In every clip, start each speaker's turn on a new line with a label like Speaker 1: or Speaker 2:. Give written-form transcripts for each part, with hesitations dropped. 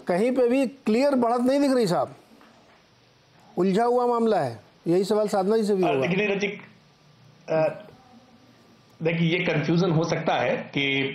Speaker 1: कहीं पे भी क्लियर बढ़त नहीं दिख रही साहब, उलझा हुआ मामला है। यही सवाल साधना जी से भी होगा।
Speaker 2: देखिए, ये कंफ्यूजन हो सकता है कि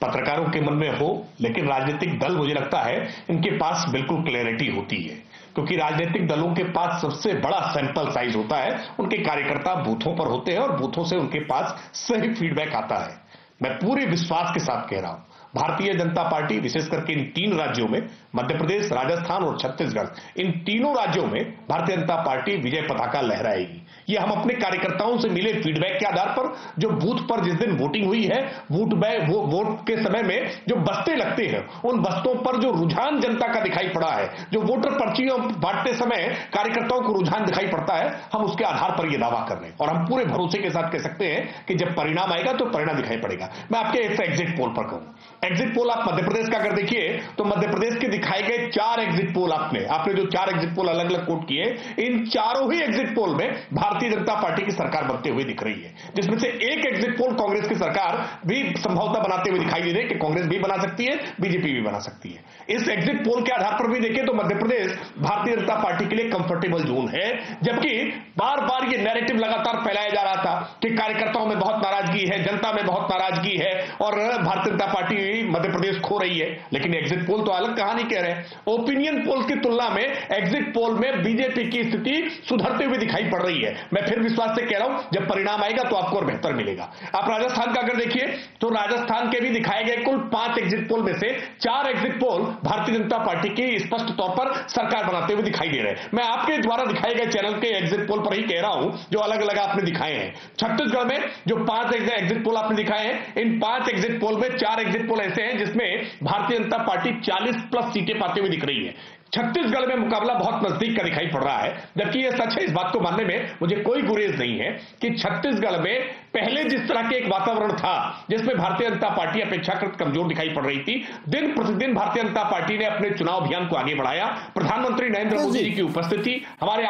Speaker 2: पत्रकारों के मन में हो, लेकिन राजनीतिक दल, मुझे लगता है, इनके पास बिल्कुल क्लैरिटी होती है, क्योंकि राजनीतिक दलों के पास सबसे बड़ा सैंपल साइज होता है। उनके कार्यकर्ता बूथों पर होते हैं और बूथों से उनके पास सही फीडबैक आता है। मैं पूरे विश्वास के साथ कह रहा हूं, भारतीय जनता पार्टी विशेष करके इन 3 राज्यों में, मध्य प्रदेश, राजस्थान और छत्तीसगढ़, इन तीनों राज्यों में भारतीय जनता पार्टी विजय पताका लहराएगी। ये हम अपने कार्यकर्ताओं से मिले फीडबैक के आधार पर, जो बूथ पर जिस दिन वोटिंग हुई है, वोट के समय में जो बस्ते लगते हैं, उन बस्तों पर जो रुझान जनता का दिखाई पड़ा है, जो वोटर पर्चियां बांटते समय कार्यकर्ताओं को रुझान दिखाई पड़ता है, हम उसके आधार पर यह दावा कर रहे हैं। और हम पूरे भरोसे के साथ कह सकते हैं कि जब परिणाम आएगा तो परिणाम दिखाई पड़ेगा। मैं आपके एक एग्जिट पोल पर कहूं, एग्जिट पोल आप मध्य प्रदेश का अगर देखिए तो मध्य प्रदेश के दिखाए गए 4 एग्जिट पोल, आपने जो 4 एग्जिट पोल अलग अलग कोट किए, इन चारों ही एग्जिट पोल में भारतीय जनता पार्टी की सरकार बनते हुए दिख रही है, जिसमें से एक एग्जिट पोल कांग्रेस की सरकार भी संभवतः बनाते हुए दिखाई दे रही है कि कांग्रेस भी बना सकती है, बीजेपी भी बना सकती है। इस एग्जिट पोल के आधार पर भी देखें तो मध्य प्रदेश भारतीय जनता पार्टी के लिए कंफर्टेबल जोन है, जबकि बार बार ये नैरेटिव लगातार फैलाया जा रहा था कि कार्यकर्ताओं में बहुत नाराजगी है, जनता में बहुत नाराजगी है और भारतीय जनता पार्टी मध्य प्रदेश खो रही है। लेकिन एग्जिट पोल तो अलग कहानी कह रहे हैं। ओपिनियन पोल की तुलना में एग्जिट पोल में बीजेपी की स्थिति सुधरते हुए दिखाई पड़ रही है। मैं फिर विश्वास से कह रहा हूं, जब परिणाम आएगा तो आपको और बेहतर मिलेगा। आप राजस्थान का अगर देखिए तो राजस्थान के भी दिखाए गए कुल 5 एग्जिट पोल में से 4 exit poll Bharatiya Janata party की स्पष्ट तौर पर सरकार बनाते हुए दिखाई दे रहे हैं। मैं आपके द्वारा दिखाए गए चैनल के एग्जिट पोल पर ही कह रहा हूं जो अलग अलग आपने दिखाए हैं। छत्तीसगढ़ में जो 5 एग्जिट पोल आपने दिखाए हैं, इन 5 एग्जिट पोल में 4 एग्जिट पोल ऐसे हैं जिसमें भारतीय जनता पार्टी 40+ सीटें पाते हुए दिख रही है। छत्तीसगढ़ में मुकाबला बहुत नजदीक का दिखाई पड़ रहा है, जबकि यह सच है, इस बात को मानने में मुझे कोई गुरेज नहीं है कि छत्तीसगढ़ में पहले जिस तरह के एक वातावरण था जिसमें भारतीय जनता पार्टी अपेक्षाकृत कमजोर दिखाई पड़ रही थी, दिन प्रतिदिन भारतीय जनता पार्टी ने अपने चुनाव अभियान को आगे बढ़ाया। प्रधानमंत्री नरेंद्र मोदी जी की उपस्थिति, हमारे